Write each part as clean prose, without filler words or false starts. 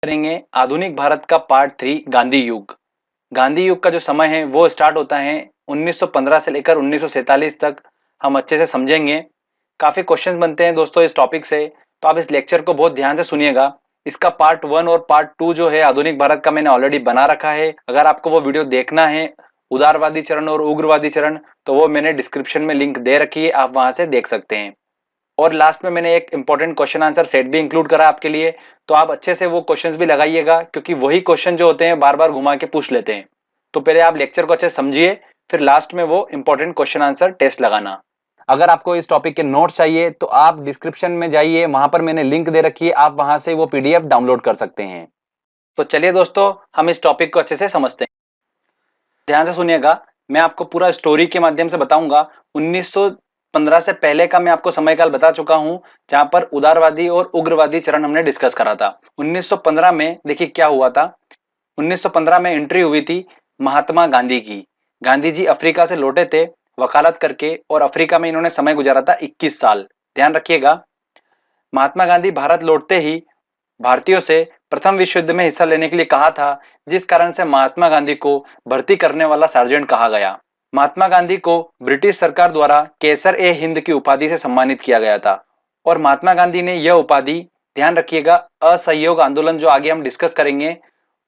करेंगे आधुनिक भारत का पार्ट 3 गांधी युग। गांधी युग का जो समय है वो स्टार्ट होता है 1915 से लेकर 1947 तक। हम अच्छे से समझेंगे। काफी क्वेश्चंस बनते हैं दोस्तों इस टॉपिक से, तो आप इस लेक्चर को बहुत ध्यान से सुनिएगा। इसका पार्ट 1 और पार्ट 2 जो है आधुनिक भारत का मैंने ऑलरेडी बना रखा है। अगर आपको वो वीडियो देखना है उदारवादी चरण और उग्रवादी चरण, तो वो मैंने डिस्क्रिप्शन में लिंक दे रखी है, आप वहां से देख सकते हैं। और लास्ट में मैंने एक इंपॉर्टेंट क्वेश्चन आंसर सेट भी इंक्लूड करा आपके लिए, तो आप अच्छे से वो क्वेश्चंस भी लगाइएगा, क्योंकि वही क्वेश्चन जो होते हैं बार बार घुमा के पूछ लेते हैं। तो पहले आप लेक्चर को अच्छे से समझिए, फिर लास्ट में वो इंपॉर्टेंट क्वेश्चन आंसर टेस्ट लगाना। अगर आपको इस टॉपिक के नोट्स चाहिए तो आप डिस्क्रिप्शन में जाइए, वहां पर मैंने लिंक दे रखी है, आप वहां से वो पीडीएफ डाउनलोड कर सकते हैं। तो चलिए दोस्तों, हम इस टॉपिक को अच्छे से समझते हैं। ध्यान से सुनिएगा, मैं आपको पूरा स्टोरी के माध्यम से बताऊंगा। 1915 से पहले का मैं आपको समयकाल बता चुका हूं, जहां पर उदारवादी और उग्रवादी चरण हमने डिस्कस करा था। 1915 में देखिए क्या हुआ था। 1915 में एंट्री हुई थी महात्मा गांधी की। गांधी जी अफ्रीका से लौटे थे वकालत करके, और अफ्रीका में इन्होंने समय गुजारा था 21 साल। ध्यान रखिएगा, महात्मा गांधी भारत लौटते ही भारतीयों से प्रथम विश्व युद्ध में हिस्सा लेने के लिए कहा था, जिस कारण से महात्मा गांधी को भर्ती करने वाला सार्जेंट कहा गया। महात्मा गांधी को ब्रिटिश सरकार द्वारा केसर ए हिंद की उपाधि से सम्मानित किया गया था, और महात्मा गांधी ने यह उपाधि, ध्यान रखिएगा, असहयोग आंदोलन जो आगे हम डिस्कस करेंगे,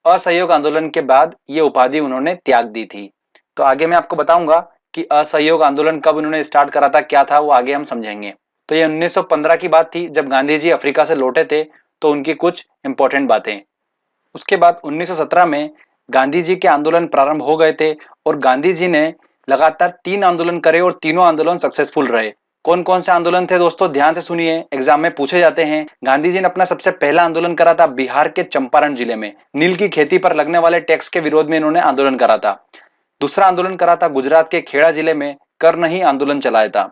असहयोग आंदोलन के बाद यह उपाधि उन्होंने त्याग दी थी। तो आगे मैं आपको बताऊंगा कि असहयोग आंदोलन कब उन्होंने स्टार्ट करा था, क्या था, वो आगे हम समझेंगे। तो ये 1915 की बात थी जब गांधी जी अफ्रीका से लौटे थे, तो उनकी कुछ इंपॉर्टेंट बातें। उसके बाद 1917 में गांधी जी के आंदोलन प्रारंभ हो गए थे, और गांधी जी ने लगातार 3 आंदोलन करे और तीनों आंदोलन सक्सेसफुल रहे। कौन कौन से आंदोलन थे दोस्तों, ध्यान से सुनिए, एग्जाम में पूछे जाते हैं। गांधी जी ने अपना सबसे पहला आंदोलन करा था बिहार के चंपारण जिले में। नील की खेती पर लगने वाले टैक्स के विरोध में इन्होंने आंदोलन करा था। दूसरा आंदोलन करा था गुजरात के खेड़ा जिले में, कर नहीं आंदोलन चलाया था।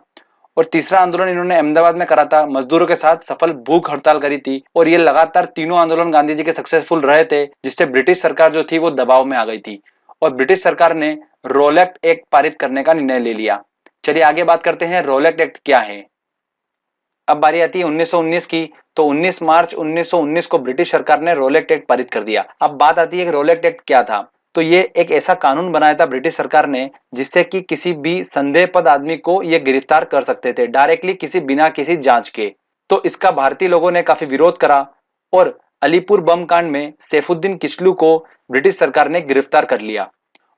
और तीसरा आंदोलन इन्होंने अहमदाबाद में करा था, मजदूरों के साथ सफल भूख हड़ताल करी थी। और ये लगातार तीनों आंदोलन गांधी जी के सक्सेसफुल रहे थे, जिससे ब्रिटिश सरकार जो थी वो दबाव में आ गई थी, और ब्रिटिश सरकार ने रोलेक्ट एक्ट पारित करने का निर्णय ले लिया। चलिए आगे बात करते हैं, रोलेक्ट एक्ट क्या है। अब बारी आती है 1919 की। तो 19 मार्च 1919 को ब्रिटिश सरकार ने रोलेक्ट एक्ट पारित कर दिया। अब बात आती है कि रोलेक्ट एक्ट क्या था। तो ये एक ऐसा कानून बनाया था ब्रिटिश सरकार ने, जिससे कि किसी भी संदेहपद आदमी को ये गिरफ्तार कर सकते थे डायरेक्टली, किसी बिना किसी जांच के। तो इसका भारतीय लोगों ने काफी विरोध करा, और अलीपुर बम कांड में सैफुद्दीन किचलू को ब्रिटिश सरकार ने गिरफ्तार कर लिया,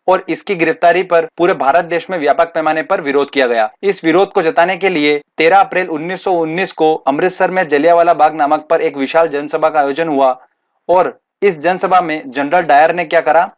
और इसकी गिरफ्तारी पर पूरे भारत देश में व्यापक पैमाने पर विरोध किया गया। इस विरोध को जताने के लिए 13 अप्रैल 1919 को अमृतसर में जलियांवाला बाग नामक पर एक विशाल जनसभा का आयोजन हुआ, और इस जनसभा में जनरल डायर ने क्या करा,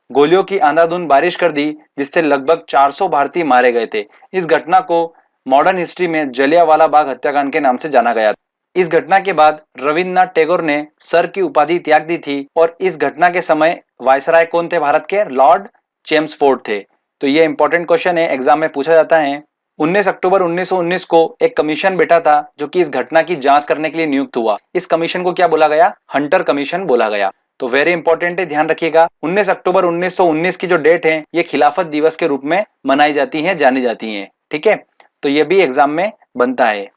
गोलियों की अंधाधुंध बारिश कर दी, जिससे लगभग 400 भारतीय मारे गए थे। इस घटना को मॉडर्न हिस्ट्री में जलियांवाला बाग हत्याकांड के नाम से जाना गया। इस घटना के बाद रविन्द्रनाथ टैगोर ने सर की उपाधि त्याग दी थी, और इस घटना के समय वायसराय कौन थे भारत के, लॉर्ड चेम्सफोर्ड थे। तो ये इंपॉर्टेंट क्वेश्चन है, एग्जाम में पूछा जाता है। 19 अक्टूबर 1919 को एक कमीशन बैठा था, जो कि इस घटना की जांच करने के लिए नियुक्त हुआ। इस कमीशन को क्या बोला गया, हंटर कमीशन बोला गया। तो वेरी इंपॉर्टेंट है, ध्यान रखिएगा। 19 अक्टूबर 1919 की जो डेट है, ये खिलाफत दिवस के रूप में मनाई जाती है, जानी जाती है। ठीक है, तो ये भी एग्जाम में बनता है।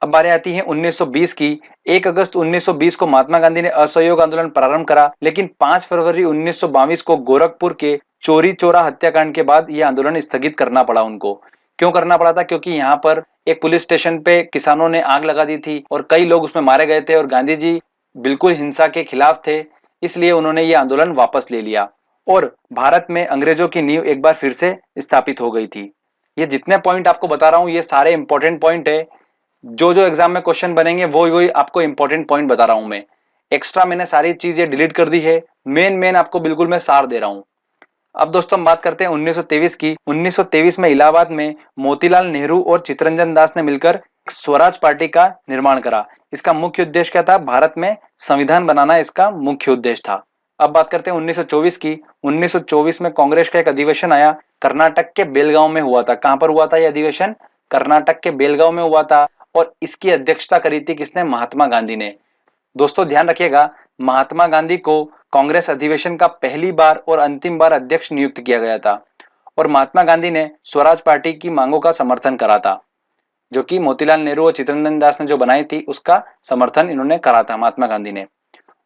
अब बारी आती है 1920 की। 1 अगस्त 1920 को महात्मा गांधी ने असहयोग आंदोलन प्रारंभ करा, लेकिन 5 फरवरी 1922 को गोरखपुर के चोरी चौरा हत्याकांड के बाद यह आंदोलन स्थगित करना पड़ा उनको। क्यों करना पड़ा था, क्योंकि यहाँ पर एक पुलिस स्टेशन पे किसानों ने आग लगा दी थी, और कई लोग उसमें मारे गए थे, और गांधी जी बिल्कुल हिंसा के खिलाफ थे, इसलिए उन्होंने ये आंदोलन वापस ले लिया, और भारत में अंग्रेजों की नींव एक बार फिर से स्थापित हो गई थी। ये जितने पॉइंट आपको बता रहा हूं, ये सारे इंपॉर्टेंट पॉइंट है। जो जो एग्जाम में क्वेश्चन बनेंगे वो वही आपको इंपॉर्टेंट पॉइंट बता रहा हूं मैं। एक्स्ट्रा मैंने सारी चीजें डिलीट कर दी है, मेन मेन आपको बिल्कुल मैं सार दे रहा हूं। अब दोस्तों हम बात करते हैं 1923 की। 1923 में इलाहाबाद में मोतीलाल नेहरू और चित्तरंजन दास ने मिलकर स्वराज पार्टी का निर्माण करा। इसका मुख्य उद्देश्य क्या था, भारत में संविधान बनाना इसका मुख्य उद्देश्य था। अब बात करते हैं 1924 की। 1924 में कांग्रेस का एक अधिवेशन आया, कर्नाटक के बेलगांव में हुआ था। कहां पर हुआ था यह अधिवेशन, कर्नाटक के बेलगांव में हुआ था, और इसकी अध्यक्षता करी थी किसने, महात्मा गांधी ने। दोस्तों ध्यान रखिएगा, महात्मा गांधी को कांग्रेस अधिवेशन का पहली बार और अंतिम बार अध्यक्ष नियुक्त किया गया था, और महात्मा गांधी ने स्वराज पार्टी की मांगों का समर्थन करा था, जो कि मोतीलाल नेहरू और चित्तरंजन दास ने जो बनाई थी, उसका समर्थन इन्होंने करा था महात्मा गांधी ने।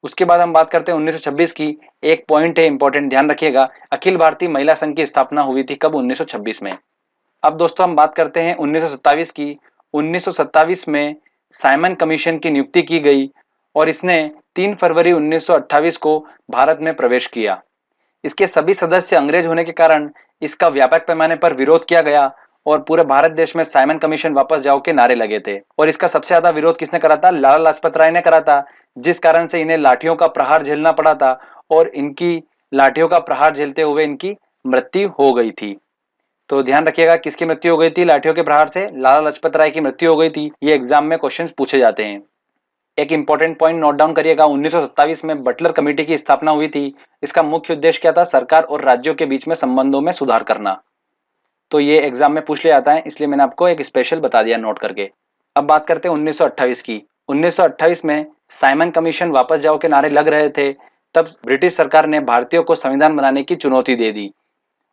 उसके बाद हम बात करते हैं 1926 की। एक पॉइंट है इंपॉर्टेंट, ध्यान रखिएगा, अखिल भारतीय महिला संघ की स्थापना हुई थी कब? 1926 में। अब दोस्तों हम बात करते हैं 1927 की। 1927 में साइमन कमीशन की नियुक्ति की गई और इसने 3 फरवरी 1928 को भारत में प्रवेश किया। इसके सभी सदस्य अंग्रेज होने के कारण इसका व्यापक पैमाने पर विरोध किया गया और पूरे भारत देश में साइमन कमीशन वापस जाओ के नारे लगे थे। और इसका सबसे ज्यादा विरोध किसने करा था? लाला लाजपत राय ने करा था, जिस कारण से इन्हें लाठियों का प्रहार झेलना पड़ा था और इनकी लाठियों का प्रहार झेलते हुए इनकी मृत्यु हो गई थी। तो ध्यान रखिएगा, किसकी मृत्यु हो गई थी लाठियों के प्रहार से? लाला लाजपत राय की मृत्यु हो गई थी। ये एग्जाम में क्वेश्चंस पूछे जाते हैं। एक इंपॉर्टेंट पॉइंट नोट डाउन करिएगा, 1927 में बटलर कमेटी की स्थापना हुई थी। इसका मुख्य उद्देश्य क्या था? सरकार और राज्यों के बीच में संबंधों में सुधार करना। तो ये एग्जाम में पूछ लिया जाता है, इसलिए मैंने आपको एक स्पेशल बता दिया नोट करके। अब बात करते हैं 1928 की। 1928 में साइमन कमीशन वापस जाओ के नारे लग रहे थे, तब ब्रिटिश सरकार ने भारतीयों को संविधान बनाने की चुनौती दे दी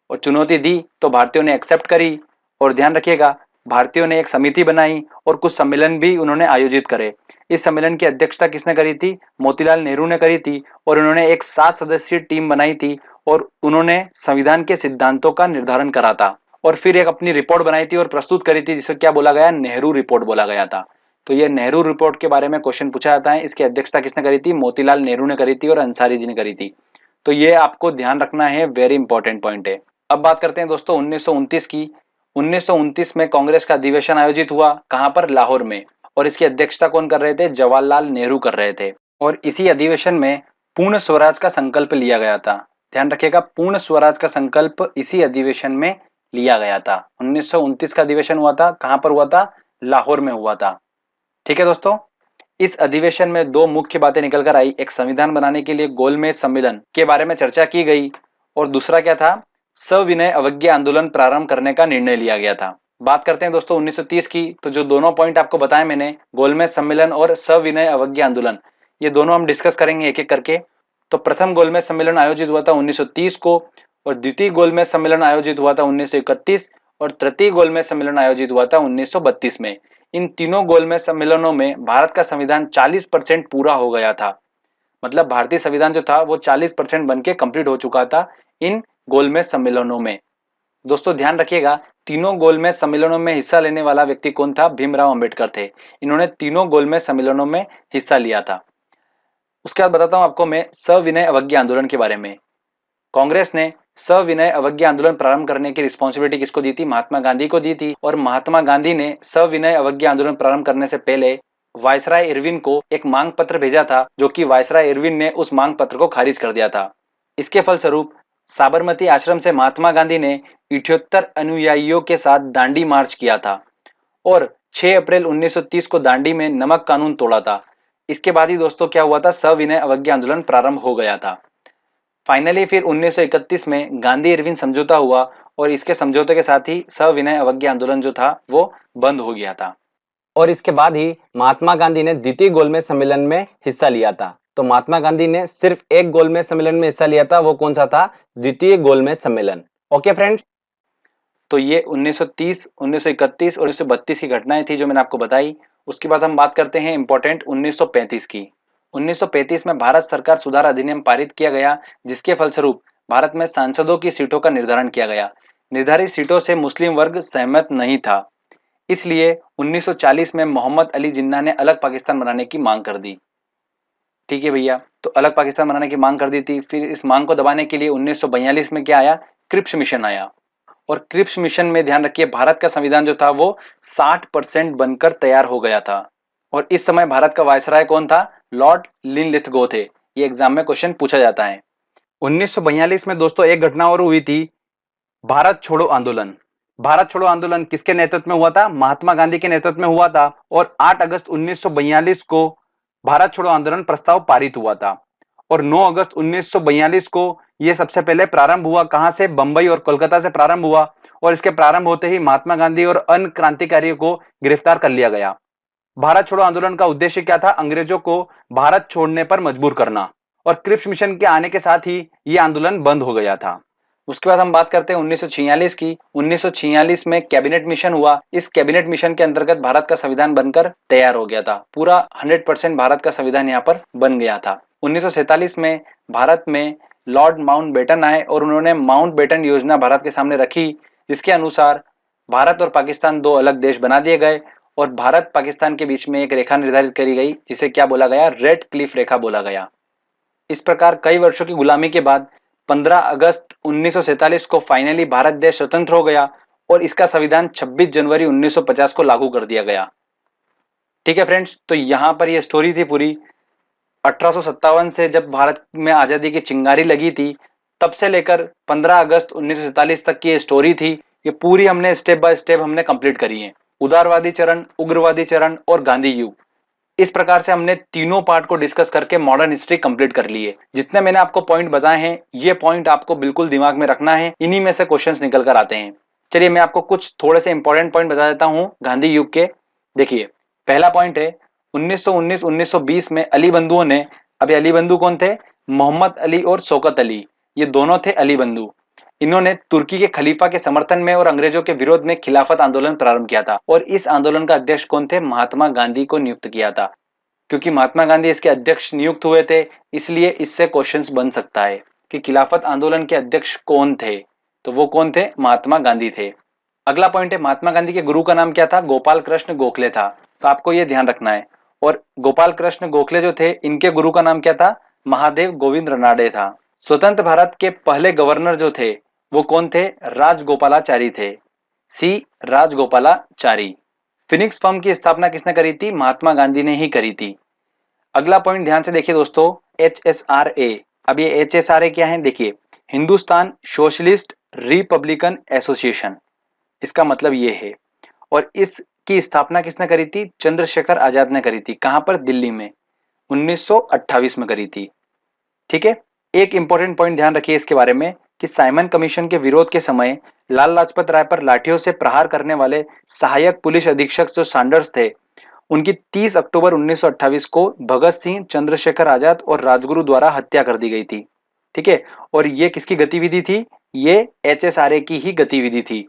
और चुनौती दी तो भारतीयों ने एक्सेप्ट करी। और ध्यान रखिएगा, भारतीयों ने एक समिति बनाई और कुछ सम्मेलन भी उन्होंने आयोजित करे। इस सम्मेलन की अध्यक्षता किसने करी थी? मोतीलाल नेहरू ने करी थी और उन्होंने एक 7 सदस्यीय टीम बनाई थी और उन्होंने संविधान के सिद्धांतों का निर्धारण करा था और फिर एक अपनी रिपोर्ट बनाई थी और प्रस्तुत करी थी, जिसे क्या बोला गया? नेहरू रिपोर्ट बोला गया था। तो ये नेहरू रिपोर्ट के बारे में क्वेश्चन पूछा जाता है। इसकी अध्यक्षता किसने करी थी? मोतीलाल नेहरू ने करी थी और अंसारी जी ने करी थी। तो ये आपको ध्यान रखना है, वेरी इंपॉर्टेंट पॉइंट है। अब बात करते हैं दोस्तों 1929 की। 1929 में कांग्रेस का अधिवेशन आयोजित हुआ, कहां पर? लाहौर में। और इसकी अध्यक्षता कौन कर रहे थे? जवाहरलाल नेहरू कर रहे थे। और इसी अधिवेशन में पूर्ण स्वराज का संकल्प लिया गया था। ध्यान रखिएगा, पूर्ण स्वराज का संकल्प इसी अधिवेशन में लिया गया था। 1929 का अधिवेशन हुआ था, कहां पर हुआ था? लाहौर में हुआ था। ठीक है दोस्तों, इस अधिवेशन में दो मुख्य बातें निकल कर आई। एक, संविधान बनाने के लिए गोलमेज सम्मेलन के बारे में चर्चा की गई और दूसरा क्या था? सविनय अवज्ञा आंदोलन प्रारंभ करने का निर्णय लिया गया था। बात करते हैं दोस्तों 1930 की। तो जो दोनों पॉइंट आपको बताए मैंने, गोलमेज सम्मेलन और सविनय अवज्ञा आंदोलन, ये दोनों हम डिस्कस करेंगे एक एक करके। तो प्रथम गोलमेज सम्मेलन आयोजित हुआ था 1930 को और द्वितीय गोलमेज सम्मेलन आयोजित हुआ था 1931 और तृतीय गोलमेज सम्मेलन आयोजित हुआ था 1932 में। इन तीनों गोलमेज सम्मेलनों में भारत का संविधान 40% पूरा हो गया था। मतलब भारतीय संविधान जो था वो 40% बन के कंप्लीट हो चुका था इन गोलमेज सम्मेलनों में। दोस्तों ध्यान रखिएगा, तीनों गोलमेज सम्मेलनों में हिस्सा लेने वाला व्यक्ति कौन था? भीमराव अंबेडकर थे। इन्होंने तीनों गोलमेज सम्मेलनों में हिस्सा लिया था। उसके बाद बताता हूं आपको मैं सविनय अवज्ञा आंदोलन के बारे में। कांग्रेस ने सविनय अवज्ञा आंदोलन प्रारंभ करने की रिस्पॉन्सिबिलिटी किसको दी थी? महात्मा गांधी को दी थी। और महात्मा गांधी ने सविनय अवज्ञा आंदोलन प्रारंभ करने से पहले वायसराय इरविन को एक मांग पत्र भेजा था, जो कि वायसराय इरविन ने उस मांग पत्र को खारिज कर दिया था। इसके फलस्वरूप साबरमती आश्रम से महात्मा गांधी ने 78 अनुयायियों के साथ दांडी मार्च किया था और 6 अप्रैल 1930 को दांडी में नमक कानून तोड़ा था। इसके बाद ही दोस्तों क्या हुआ था? सविनय अवज्ञा आंदोलन प्रारंभ हो गया था। फाइनली फिर 1931 में गांधी इरविन समझौता हुआ और इसके समझौते के साथ ही सविनय अवज्ञा आंदोलन जो था वो बंद हो गया था। और इसके बाद ही महात्मा गांधी ने द्वितीय गोलमेज सम्मेलन में हिस्सा लिया था। तो महात्मा गांधी ने सिर्फ एक गोलमेज सम्मेलन में हिस्सा लिया था, वो कौन सा था? द्वितीय गोलमेज सम्मेलन। ओके फ्रेंड्स, तो ये 1930, 1931 और 1932 की घटनाएं थी जो मैंने आपको बताई। उसके बाद हम बात करते हैं इंपॉर्टेंट 1935 की। 1935 में भारत सरकार सुधार अधिनियम पारित किया गया, जिसके फलस्वरूप भारत में सांसदों की सीटों का निर्धारण किया गया। निर्धारित सीटों से मुस्लिम वर्ग सहमत नहीं था, इसलिए 1940 में मोहम्मद अली जिन्ना ने अलग पाकिस्तान बनाने की मांग कर दी। ठीक है भैया, तो अलग पाकिस्तान बनाने की मांग कर दी थी। फिर इस मांग को दबाने के लिए 1942 में क्या आया? क्रिप्स मिशन आया। और क्रिप्स मिशन में ध्यान रखिए, भारत का संविधान जो था वो 60% बनकर तैयार हो गया था। और इस समय भारत का वायसराय कौन था? लॉर्ड लिनलिथगो थे। ये एग्जाम में क्वेश्चन पूछा जाता है। 1942 में दोस्तों एक घटना और हुई थी, भारत छोड़ो आंदोलन। भारत छोड़ो आंदोलन किसके नेतृत्व में हुआ था? महात्मा गांधी के नेतृत्व में हुआ था। और 8 अगस्त 1942 को भारत छोड़ो आंदोलन प्रस्ताव पारित हुआ था और 9 अगस्त 1942 को यह सबसे पहले प्रारंभ हुआ। कहां से? बंबई और कोलकाता से प्रारंभ हुआ। और इसके प्रारंभ होते ही महात्मा गांधी और अन्य क्रांतिकारियों को गिरफ्तार कर लिया गया। भारत छोड़ो आंदोलन का उद्देश्य क्या था? अंग्रेजों को भारत छोड़ने पर मजबूर करना। और क्रिप्स मिशन के आने के साथ ही यह आंदोलन बंद हो गया था। उसके बाद हम बात करते हैं 1946 की। 1946 में कैबिनेट मिशन हुआ। इस कैबिनेट मिशन के अंतर्गत भारत का संविधान बनकर तैयार हो गया था। पूरा 100% भारत का संविधान यहाँ पर बन गया था। 1947 में भारत में लॉर्ड माउंटबेटन आए और उन्होंने माउंटबेटन योजना भारत के सामने रखी, जिसके अनुसार भारत और पाकिस्तान दो अलग देश बना दिए गए और भारत पाकिस्तान के बीच में एक रेखा निर्धारित करी गई, जिसे क्या बोला गया, रेड क्लिफ रेखा बोला गया। इस प्रकार कई वर्षों की गुलामी के बाद 15 अगस्त 1947 को फाइनली भारत देश स्वतंत्र हो गया और इसका संविधान 26 जनवरी 1950 को लागू कर दिया गया। ठीक है फ्रेंड्स, तो यहां पर यह स्टोरी थी पूरी। 1857 से जब भारत में आजादी की चिंगारी लगी थी, तब से लेकर 15 अगस्त 1947 तक की ये स्टोरी थी। ये पूरी हमने स्टेप बाय स्टेप हमने कंप्लीट करी है। उदारवादी चरण, उग्रवादी चरण और गांधी युग, इस प्रकार से हमने तीनों पार्ट को डिस्कस करके मॉडर्न हिस्ट्री कंप्लीट कर ली है। जितने मैंने आपको पॉइंट बताए हैं, ये पॉइंट आपको बिल्कुल दिमाग में रखना है, इन्हीं में से क्वेश्चंस निकल कर आते हैं। चलिए मैं आपको कुछ थोड़े से इंपॉर्टेंट पॉइंट बता देता हूं गांधी युग के। देखिए, पहला पॉइंट है 1919-1920 में अली बंधुओं ने, अभी अली बंधु कौन थे, मोहम्मद अली और शौकत अली, ये दोनों थे अली बंधु। इन्होंने तुर्की के खलीफा के समर्थन में और अंग्रेजों के विरोध में खिलाफत आंदोलन प्रारंभ किया था और इस आंदोलन का अध्यक्ष कौन थे, महात्मा गांधी को नियुक्त किया था। क्योंकि महात्मा गांधी इसके अध्यक्ष नियुक्त हुए थे, इसलिए इससे क्वेश्चंस बन सकता है कि खिलाफत आंदोलन के अध्यक्ष कौन थे, तो वो कौन थे, महात्मा गांधी थे। अगला पॉइंट है महात्मा गांधी के गुरु का नाम क्या था, गोपाल कृष्ण गोखले था, तो आपको ये ध्यान रखना है। और गोपाल कृष्ण गोखले जो थे, इनके गुरु का नाम क्या था, महादेव गोविंद रनाडे था। स्वतंत्र भारत के पहले गवर्नर जो थे वो कौन थे, राजगोपालाचारी थे, सी राजगोपालाचारी। फिनिक्स फर्म की स्थापना किसने करी थी, महात्मा गांधी ने ही करी थी। अगला पॉइंट ध्यान से देखिए दोस्तों, HSRA। अब ये HSRA क्या है, देखिए, हिंदुस्तान सोशलिस्ट रिपब्लिकन एसोसिएशन, इसका मतलब ये है। और इसकी स्थापना किसने करी थी, चंद्रशेखर आजाद ने करी थी। कहां पर, दिल्ली में 1928 में करी थी। ठीक है, एक इंपॉर्टेंट पॉइंट ध्यान रखिए इसके बारे में कि साइमन कमीशन के विरोध के समय लाल लाजपत राय पर लाठियों से प्रहार करने वाले सहायक पुलिस अधीक्षक जो सैंडर्स थे, उनकी 30 अक्टूबर 1928 को भगत सिंह, चंद्रशेखर आजाद और राजगुरु द्वारा हत्या कर दी गई थी। ठीक है, और ये किसकी गतिविधि थी, ये HSRA की ही गतिविधि थी।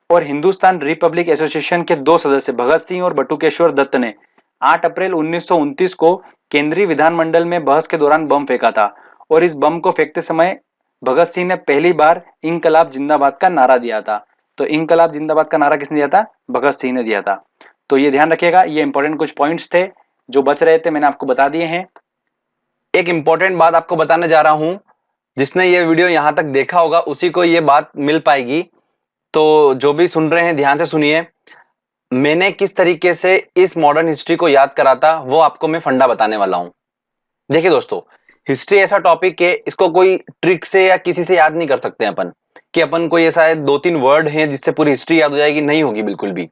और हिंदुस्तान रिपब्लिक एसोसिएशन के दो सदस्य भगत सिंह और बटुकेश्वर दत्त ने 8 अप्रैल 1929 को केंद्रीय विधानमंडल में बहस के दौरान बम फेंका था और इस बम को फेंकते समय भगत सिंह ने पहली बार इंकलाब जिंदाबाद का नारा दिया था। तो इंकलाब जिंदाबाद का नारा किसने दिया था, भगत सिंह ने दिया था। तो ये ध्यान रखिएगा, ये इंपॉर्टेंट कुछ पॉइंट्स थे जो बच रहे थे, मैंने आपको बता दिए हैं। एक इंपॉर्टेंट बात आपको बताने जा रहा हूं, जिसने ये वीडियो यहां तक देखा होगा उसी को ये बात मिल पाएगी। तो जो भी सुन रहे हैं ध्यान से सुनिए, मैंने किस तरीके से इस मॉडर्न हिस्ट्री को याद करा था वो आपको मैं फंडा बताने वाला हूं। देखिए दोस्तों, हिस्ट्री ऐसा टॉपिक है, इसको कोई ट्रिक से या किसी से याद नहीं कर सकते अपन कि अपन कोई ऐसा है 2-3 वर्ड हैं जिससे पूरी हिस्ट्री याद हो जाएगी, नहीं होगी बिल्कुल भी।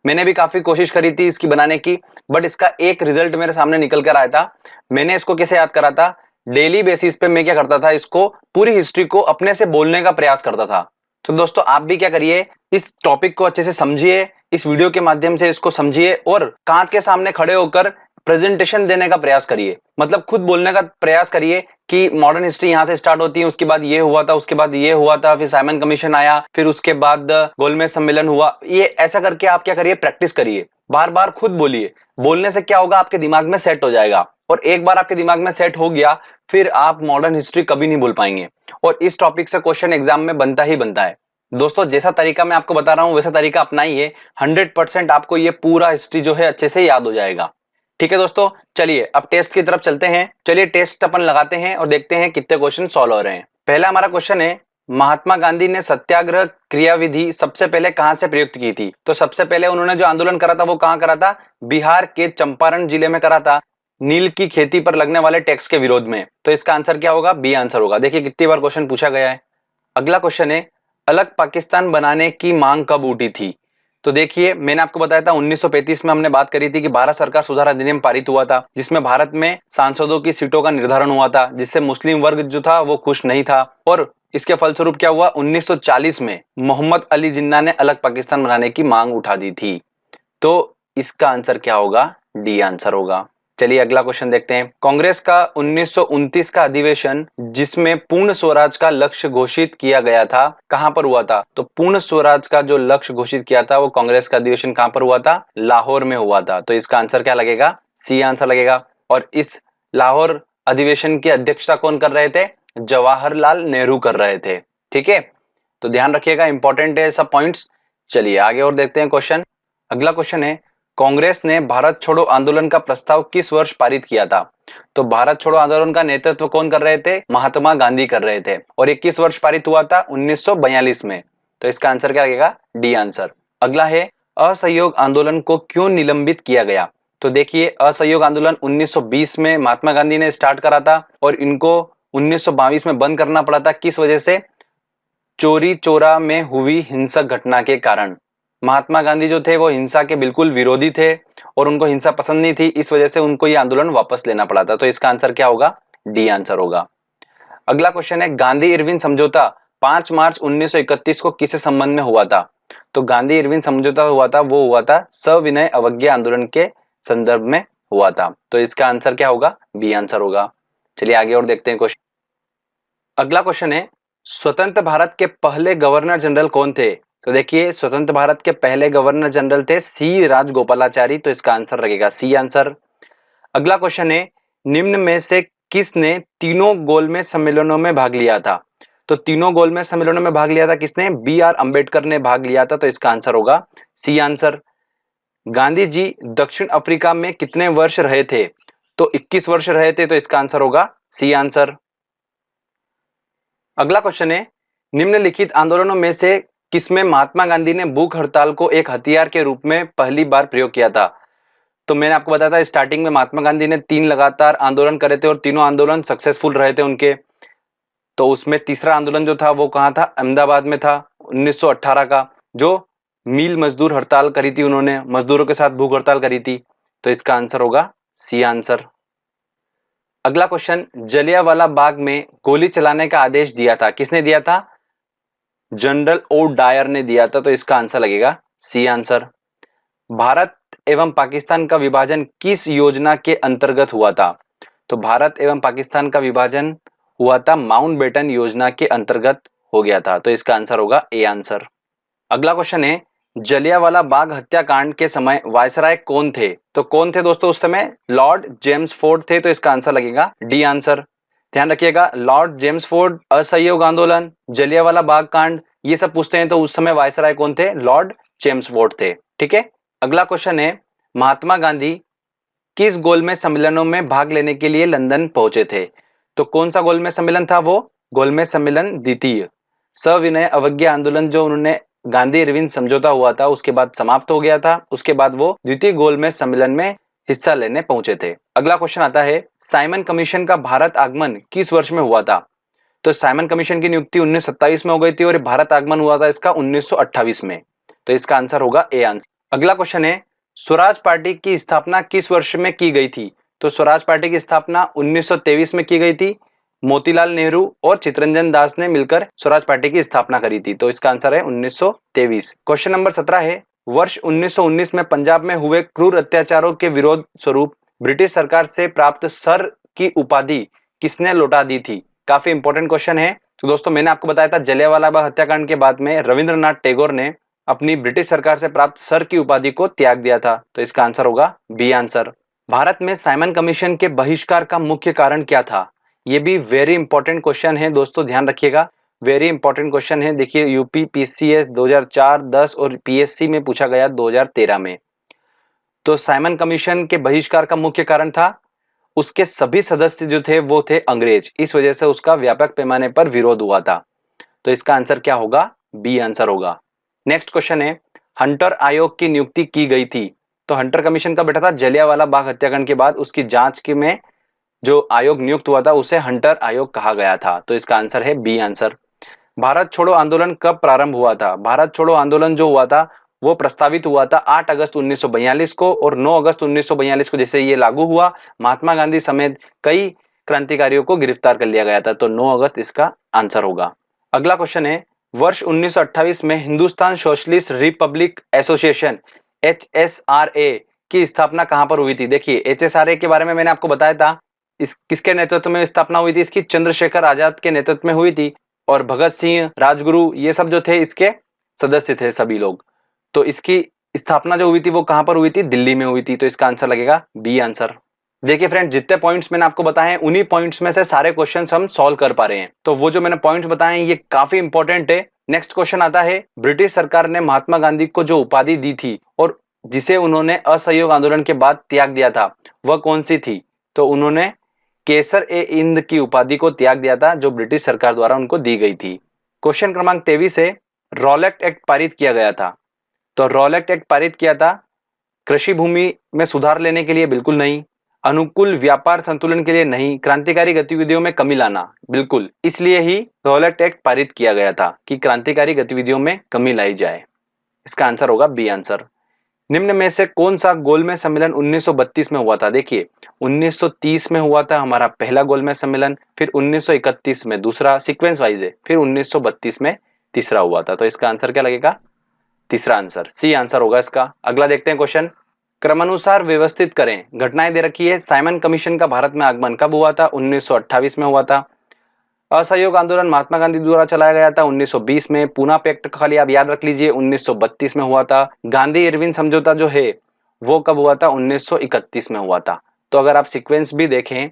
मैंने भी काफी कोशिश करी थी इसकी बनाने की, बट इसका एक रिजल्ट मेरे सामने निकल कर आया था। मैंने इसको कैसे याद करा था, डेली बेसिस पे मैं क्या करता था, इसको पूरी हिस्ट्री को अपने से बोलने का प्रयास करता था। तो दोस्तों आप भी क्या करिए, इस टॉपिक को अच्छे से समझिए, इस वीडियो के माध्यम से इसको समझिए और कांच के सामने खड़े होकर प्रेजेंटेशन देने का प्रयास करिए, मतलब खुद बोलने का प्रयास करिए कि मॉडर्न हिस्ट्री यहां से स्टार्ट होती है, उसके बाद ये हुआ था, उसके बाद ये हुआ था, फिर साइमन कमीशन आया, फिर उसके बाद गोलमेज सम्मेलन हुआ। ये ऐसा करके आप क्या करिए, प्रैक्टिस करिए, बार बार खुद बोलिए। बोलने से क्या होगा, आपके दिमाग में सेट हो जाएगा और एक बार आपके दिमाग में सेट हो गया फिर आप मॉडर्न हिस्ट्री कभी नहीं भूल पाएंगे। और इस टॉपिक से क्वेश्चन एग्जाम में बनता ही बनता है। दोस्तों जैसा तरीका मैं आपको बता रहा हूं वैसा तरीका अपनाइए, 100% आपको ये पूरा हिस्ट्री जो है अच्छे से याद हो जाएगा। ठीक है दोस्तों, चलिए अब टेस्ट की तरफ चलते हैं। चलिए टेस्ट अपन लगाते हैं और देखते हैं कितने क्वेश्चन सॉल्व हो रहे हैं। पहला हमारा क्वेश्चन है, महात्मा गांधी ने सत्याग्रह क्रियाविधि सबसे पहले कहां से प्रयुक्त की थी। तो सबसे पहले उन्होंने जो आंदोलन करा था वो कहां करा था, बिहार के चंपारण जिले में करा था, नील की खेती पर लगने वाले टैक्स के विरोध में। तो इसका आंसर क्या होगा, बी आंसर होगा। देखिए कितनी बार क्वेश्चन पूछा गया है। अगला क्वेश्चन है, अलग पाकिस्तान बनाने की मांग कब उठी थी। तो देखिए मैंने आपको बताया था 1935 में हमने बात करी थी कि भारत सरकार सुधार अधिनियम पारित हुआ था, जिसमें भारत में सांसदों की सीटों का निर्धारण हुआ था, जिससे मुस्लिम वर्ग जो था वो खुश नहीं था। और इसके फलस्वरूप क्या हुआ, 1940 में मोहम्मद अली जिन्ना ने अलग पाकिस्तान बनाने की मांग उठा दी थी। तो इसका आंसर क्या होगा, डी आंसर होगा। चलिए अगला क्वेश्चन देखते हैं। कांग्रेस का 1929 का अधिवेशन जिसमें पूर्ण स्वराज का लक्ष्य घोषित किया गया था, कहां पर हुआ था? तो पूर्ण स्वराज का जो लक्ष्य घोषित किया था वो कांग्रेस का अधिवेशन कहां पर हुआ था? लाहौर में हुआ था। तो इसका आंसर क्या लगेगा? सी आंसर लगेगा। और इस लाहौर अधिवेशन की अध्यक्षता कौन कर रहे थे? जवाहरलाल नेहरू कर रहे थे। ठीक है, तो ध्यान रखिएगा, इंपॉर्टेंट है सब पॉइंट्स। चलिए आगे और देखते हैं क्वेश्चन। अगला क्वेश्चन है, कांग्रेस ने भारत छोड़ो आंदोलन का प्रस्ताव किस वर्ष पारित किया था? तो भारत छोड़ो आंदोलन का नेतृत्व कौन कर रहे थे? महात्मा गांधी कर रहे थे। और ये किस वर्ष पारित हुआ था? 1942 में। तो इसका आंसर क्या लगेगा? D answer. अगला है, असहयोग आंदोलन को क्यों निलंबित किया गया? तो देखिए, असहयोग आंदोलन 1920 में महात्मा गांधी ने स्टार्ट करा था और इनको 1922 में बंद करना पड़ा था। किस वजह से? चोरी चोरा में हुई हिंसक घटना के कारण। महात्मा गांधी जो थे वो हिंसा के बिल्कुल विरोधी थे और उनको हिंसा पसंद नहीं थी, इस वजह से उनको ये आंदोलन वापस लेना पड़ा था। तो इसका आंसर क्या होगा? डी आंसर होगा। अगला क्वेश्चन है, गांधी इरविन समझौता 5 मार्च 1931 को किस संबंध में हुआ था? तो गांधी इरविन समझौता हुआ था, वो हुआ था सविनय अवज्ञा आंदोलन के संदर्भ में हुआ था। तो इसका आंसर क्या होगा? बी आंसर होगा। चलिए आगे और देखते हैं क्वेश्चन। अगला क्वेश्चन है, स्वतंत्र भारत के पहले गवर्नर जनरल कौन थे? तो देखिए, स्वतंत्र भारत के पहले गवर्नर जनरल थे सी राजगोपालाचारी। तो इसका आंसर लगेगा सी आंसर। अगला क्वेश्चन है, निम्न में से किसने तीनों गोलमेज सम्मेलनों में भाग लिया था? तो तीनों गोलमेज सम्मेलनों में भाग लिया था किसने? बी आर अंबेडकर ने भाग लिया था। तो इसका आंसर होगा सी आंसर। गांधी जी दक्षिण अफ्रीका में कितने वर्ष रहे थे? तो 21 वर्ष रहे थे। तो इसका आंसर होगा सी आंसर। अगला क्वेश्चन है, निम्नलिखित आंदोलनों में से किसमें महात्मा गांधी ने भूख हड़ताल को एक हथियार के रूप में पहली बार प्रयोग किया था? तो मैंने आपको बताया था स्टार्टिंग में महात्मा गांधी ने 3 लगातार आंदोलन करे थे और तीनों आंदोलन सक्सेसफुल रहे थे उनके। तो उसमें तीसरा आंदोलन जो था वो कहां था? अहमदाबाद में था 1918 का, जो मील मजदूर हड़ताल करी थी, उन्होंने मजदूरों के साथ भूख हड़ताल करी थी। तो इसका आंसर होगा सी आंसर। अगला क्वेश्चन, जलियांवाला बाग में गोली चलाने का आदेश दिया था, किसने दिया था? जनरल ओ डायर ने दिया था। तो इसका आंसर लगेगा सी आंसर। भारत एवं पाकिस्तान का विभाजन किस योजना के अंतर्गत हुआ था? तो भारत एवं पाकिस्तान का विभाजन हुआ था माउंटबेटन योजना के अंतर्गत हो गया था। तो इसका आंसर होगा ए आंसर। अगला क्वेश्चन है, जलियांवाला बाग हत्याकांड के समय वायसराय कौन थे? तो कौन थे दोस्तों उस समय? लॉर्ड जेम्स फोर्ड थे। तो इसका आंसर लगेगा डी आंसर। ध्यान रखिएगा, लॉर्ड जेम्स फोर्ड, असहयोग आंदोलन, जलियांवाला बाग कांड, ये सब पूछते हैं तो उस समय वायसराय कौन थे? लॉर्ड जेम्स फोर्ड थे। ठीक है, अगला क्वेश्चन है, महात्मा गांधी किस गोलमेज सम्मेलनों में भाग लेने के लिए लंदन पहुंचे थे? तो कौन सा गोलमेज सम्मेलन था वो? गोलमेज सम्मेलन द्वितीय। सविनय अवज्ञा आंदोलन जो उन्होंने गांधी इरविन समझौता हुआ था उसके बाद समाप्त हो गया था, उसके बाद वो द्वितीय गोलमेज सम्मेलन में हिस्सा लेने पहुंचे थे। अगला क्वेश्चन आता है, साइमन कमीशन का भारत आगमन किस वर्ष में हुआ था? तो साइमन कमीशन की नियुक्ति 1927 में हो गई थी और भारत आगमन हुआ था इसका 1928 में। तो इसका आंसर होगा ए आंसर। अगला क्वेश्चन है, स्वराज पार्टी की स्थापना किस वर्ष में की गई थी? तो स्वराज पार्टी की स्थापना 1923 में की गई थी। मोतीलाल नेहरू और चित्तरंजन दास ने मिलकर स्वराज पार्टी की स्थापना करी थी। तो इसका आंसर है 1923। क्वेश्चन नंबर 17 है, वर्ष 1919 में पंजाब में हुए क्रूर अत्याचारों के विरोध स्वरूप ब्रिटिश सरकार से प्राप्त सर की उपाधि किसने लौटा दी थी? काफी इंपॉर्टेंट क्वेश्चन है। तो दोस्तों मैंने आपको बताया था जलियांवाला बाग हत्याकांड के बाद में रविंद्रनाथ टैगोर ने अपनी ब्रिटिश सरकार से प्राप्त सर की उपाधि को त्याग दिया था। तो इसका आंसर होगा बी आंसर। भारत में साइमन कमीशन के बहिष्कार का मुख्य कारण क्या था? ये भी वेरी इंपॉर्टेंट क्वेश्चन है दोस्तों, ध्यान रखिएगा, वेरी इंपॉर्टेंट क्वेश्चन है। देखिए यूपी पीसीएस 2004, 10 और पीएससी में पूछा गया 2013 में। तो साइमन कमीशन के बहिष्कार का मुख्य कारण था उसके सभी सदस्य जो थे वो थे अंग्रेज, इस वजह से उसका व्यापक पैमाने पर विरोध हुआ था। तो इसका आंसर क्या होगा? बी आंसर होगा। नेक्स्ट क्वेश्चन है, हंटर आयोग की नियुक्ति की गई थी। तो हंटर कमीशन कब बैठा था? जलियांवाला बाग हत्याकांड के बाद उसकी जांच के में जो आयोग नियुक्त हुआ था उसे हंटर आयोग कहा गया था। तो इसका आंसर है बी आंसर। भारत छोड़ो आंदोलन कब प्रारंभ हुआ था? भारत छोड़ो आंदोलन जो हुआ था वो प्रस्तावित हुआ था 8 अगस्त 1942 को और 9 अगस्त 1942 को जैसे ये लागू हुआ, महात्मा गांधी समेत कई क्रांतिकारियों को गिरफ्तार कर लिया गया था। तो 9 अगस्त इसका आंसर होगा। अगला क्वेश्चन है, वर्ष 1928 में Hindustan socialist Republic association HSRA इसकी स्थापना कहां पर हुई थी? देखिए HSRA के बारे में मैंने आपको बताया था, इस किसके नेतृत्व में स्थापना हुई थी इसकी? चंद्रशेखर आजाद के नेतृत्व में हुई थी, और भगत सिंह, राजगुरु ये सब जो थे इसके सदस्य थे सभी लोग। तो इसकी स्थापना जो हुई थी वो कहां पर हुई थी? दिल्ली में हुई थी। तो इसका आंसर लगेगा बी आंसर। देखिए फ्रेंड, जितने पॉइंट्स मैंने आपको बताए हैं उन्हीं पॉइंट्स में से सारे क्वेश्चंस हम सॉल्व कर पा रहे हैं। तो वो जो मैंने पॉइंट्स बताए हैं ये काफी इंपॉर्टेंट है। नेक्स्ट क्वेश्चन आता है, ब्रिटिश सरकार ने महात्मा गांधी को जो उपाधि दी थी और जिसे उन्होंने असहयोग आंदोलन के बाद त्याग दिया था वह कौन सी थी? तो उन्होंने केसर ए हिंद की उपाधि को त्याग दिया था जो ब्रिटिश सरकार द्वारा उनको दी गई थी। क्वेश्चन क्रमांक 23 है, रॉलेट एक्ट पारित किया गया था। तो रॉलेट एक्ट पारित किया था कृषि भूमि में सुधार लेने के लिए? बिल्कुल नहीं। अनुकूल व्यापार संतुलन के लिए? नहीं। क्रांतिकारी गतिविधियों में कमी लाना? बिल्कुल। इसलिए ही रॉलेट एक्ट पारित किया गया था कि क्रांतिकारी गतिविधियों में कमी लाई जाए। इसका आंसर होगा बी आंसर। निम्न में से कौन सा गोलमेज सम्मेलन 1932 में हुआ था? देखिए 1930 में हुआ था हमारा पहला गोलमेज सम्मेलन, फिर 1931 में दूसरा, सीक्वेंस वाइज है, फिर 1932 में तीसरा हुआ था। तो इसका आंसर क्या लगेगा? तीसरा आंसर, सी आंसर होगा इसका। अगला देखते हैं क्वेश्चन, क्रमानुसार व्यवस्थित करें। घटनाएं दे रखी है, साइमन कमीशन का भारत में आगमन कब हुआ था? 1928 में हुआ था। असहयोग आंदोलन महात्मा गांधी द्वारा चलाया गया था 1920 में। पूना पैक्ट खाली आप याद रख लीजिए 1932 में हुआ था। गांधी इरविन समझौता जो है वो कब हुआ था? 1931 में हुआ था। तो अगर आप सीक्वेंस भी देखें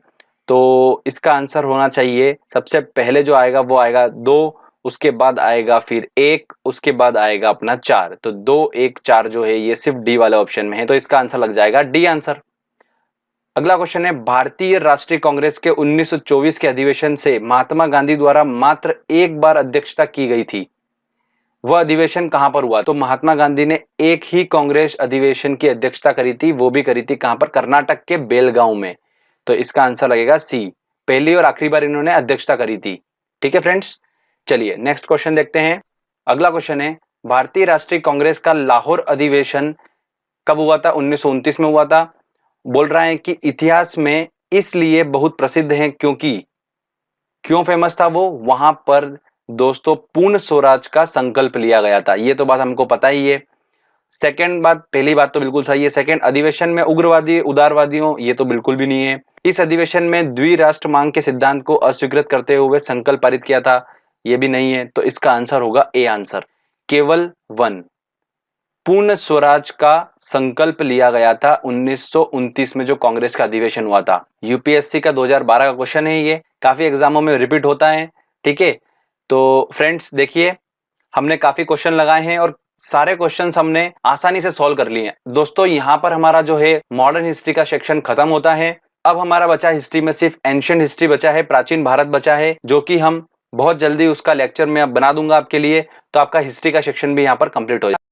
तो इसका आंसर होना चाहिए, सबसे पहले जो आएगा वो आएगा 2, उसके बाद आएगा फिर 1, उसके बाद आएगा अपना 4। तो 2, 1, 4 जो है ये सिर्फ डी वाले ऑप्शन में है, तो इसका आंसर लग जाएगा डी आंसर। अगला क्वेश्चन है, भारतीय राष्ट्रीय कांग्रेस के 1924 के अधिवेशन से महात्मा गांधी द्वारा मात्र एक बार अध्यक्षता की गई थी, वह अधिवेशन कहां पर हुआ? तो महात्मा गांधी ने एक ही कांग्रेस अधिवेशन की अध्यक्षता करी थी, वो भी करी थी कहां पर? कर्नाटक के बेलगांव में। तो इसका आंसर लगेगा सी, पहली और आखिरी बार इन्होंने अध्यक्षता करी थी। ठीक है फ्रेंड्स, चलिए नेक्स्ट क्वेश्चन देखते हैं। अगला क्वेश्चन है, भारतीय राष्ट्रीय कांग्रेस का लाहौर अधिवेशन कब हुआ था? 1929 में हुआ था। बोल रहा है कि इतिहास में इसलिए बहुत प्रसिद्ध है क्योंकि, क्यों फेमस था वो? वहां पर दोस्तों पूर्ण स्वराज का संकल्प लिया गया था, ये तो बात हमको पता ही है। सेकंड बात, पहली बात तो बिल्कुल सही है। सेकंड, अधिवेशन में उग्रवादी उदारवादियों, ये तो बिल्कुल भी नहीं है। इस अधिवेशन में द्विराष्ट्र मांग के सिद्धांत को अस्वीकृत करते हुए संकल्प पारित किया था, ये भी नहीं है। तो इसका आंसर होगा ए आंसर, केवल 1, पूर्ण स्वराज का संकल्प लिया गया था 1929 में जो कांग्रेस का अधिवेशन हुआ था। यूपीएससी का 2012 का क्वेश्चन है, ये काफी एग्जामों में रिपीट होता है। ठीक है, तो फ्रेंड्स देखिए हमने काफी क्वेश्चन लगाए हैं और सारे क्वेश्चंस हमने आसानी से सॉल्व कर लिए हैं। दोस्तों यहाँ पर हमारा जो है मॉडर्न हिस्ट्री का सेक्शन खत्म होता है। अब हमारा बचा हिस्ट्री में सिर्फ एंशिएंट हिस्ट्री बचा है, प्राचीन भारत बचा है, जो कि हम बहुत जल्दी उसका लेक्चर में अब बना दूंगा आपके लिए। तो आपका हिस्ट्री का सेक्शन भी यहाँ पर कंप्लीट हो जाएगा।